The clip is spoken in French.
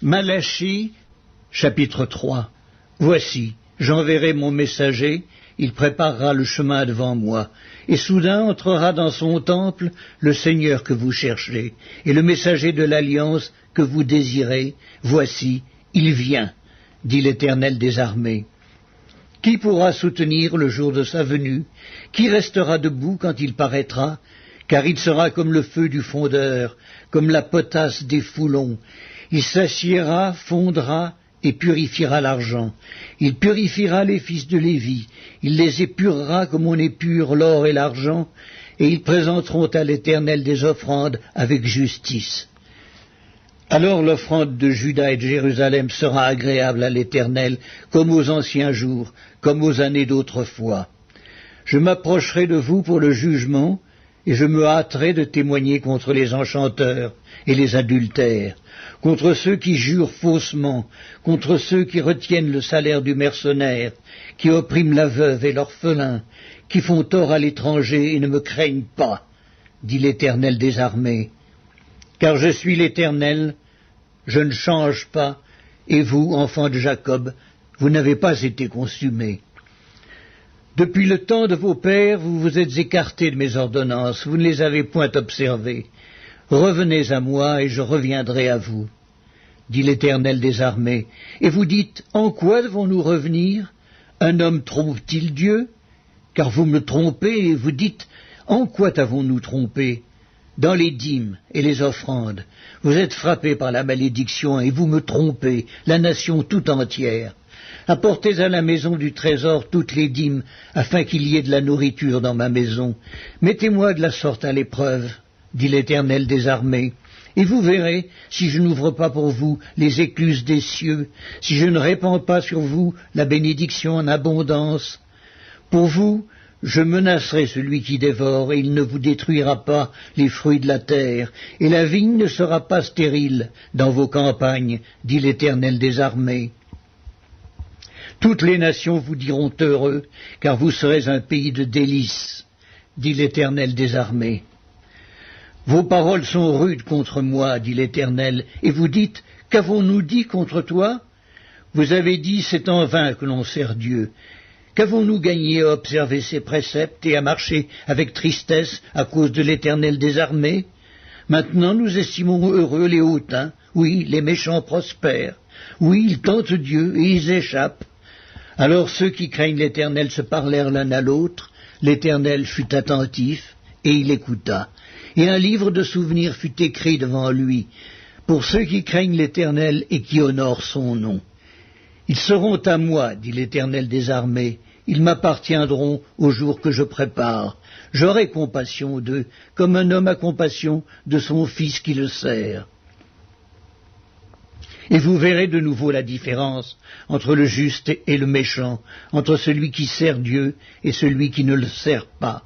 Malachie, chapitre 3. Voici, j'enverrai mon messager, il préparera le chemin devant moi, et soudain entrera dans son temple le Seigneur que vous cherchez, et le messager de l'alliance que vous désirez. Voici, il vient, dit l'Éternel des armées. Qui pourra soutenir le jour de sa venue? Qui restera debout quand il paraîtra? Car il sera comme le feu du fondeur, comme la potasse des foulons. Il s'assiera, fondra et purifiera l'argent. Il purifiera les fils de Lévi. Il les épurera comme on épure l'or et l'argent, et ils présenteront à l'Éternel des offrandes avec justice. Alors l'offrande de Juda et de Jérusalem sera agréable à l'Éternel, comme aux anciens jours, comme aux années d'autrefois. Je m'approcherai de vous pour le jugement, et je me hâterai de témoigner contre les enchanteurs et les adultères, contre ceux qui jurent faussement, contre ceux qui retiennent le salaire du mercenaire, qui oppriment la veuve et l'orphelin, qui font tort à l'étranger et ne me craignent pas, dit l'Éternel des armées. Car je suis l'Éternel, je ne change pas, et vous, enfants de Jacob, vous n'avez pas été consumés. Depuis le temps de vos pères, vous vous êtes écartés de mes ordonnances, vous ne les avez point observées. Revenez à moi, et je reviendrai à vous, dit l'Éternel des armées. Et vous dites, en quoi devons-nous revenir? Un homme trompe-t-il Dieu? Car vous me trompez, et vous dites, en quoi t'avons-nous trompé? Dans les dîmes et les offrandes. Vous êtes frappés par la malédiction, et vous me trompez, la nation tout entière. Apportez à la maison du trésor toutes les dîmes, afin qu'il y ait de la nourriture dans ma maison. Mettez-moi de la sorte à l'épreuve, dit l'Éternel des armées, et vous verrez si je n'ouvre pas pour vous les écluses des cieux, si je ne répands pas sur vous la bénédiction en abondance. Pour vous, je menacerai celui qui dévore, et il ne vous détruira pas les fruits de la terre, et la vigne ne sera pas stérile dans vos campagnes, dit l'Éternel des armées. Toutes les nations vous diront heureux, car vous serez un pays de délices, dit l'Éternel des armées. Vos paroles sont rudes contre moi, dit l'Éternel, et vous dites, qu'avons-nous dit contre toi? Vous avez dit, c'est en vain que l'on sert Dieu. Qu'avons-nous gagné à observer ses préceptes et à marcher avec tristesse à cause de l'Éternel des armées? Maintenant nous estimons heureux les hautains, oui, les méchants prospèrent, oui, ils tentent Dieu et ils échappent. Alors ceux qui craignent l'Éternel se parlèrent l'un à l'autre, l'Éternel fut attentif, et il écouta. Et un livre de souvenirs fut écrit devant lui, pour ceux qui craignent l'Éternel et qui honorent son nom. Ils seront à moi, dit l'Éternel des armées, ils m'appartiendront au jour que je prépare. J'aurai compassion d'eux, comme un homme a compassion de son fils qui le sert. Et vous verrez de nouveau la différence entre le juste et le méchant, entre celui qui sert Dieu et celui qui ne le sert pas.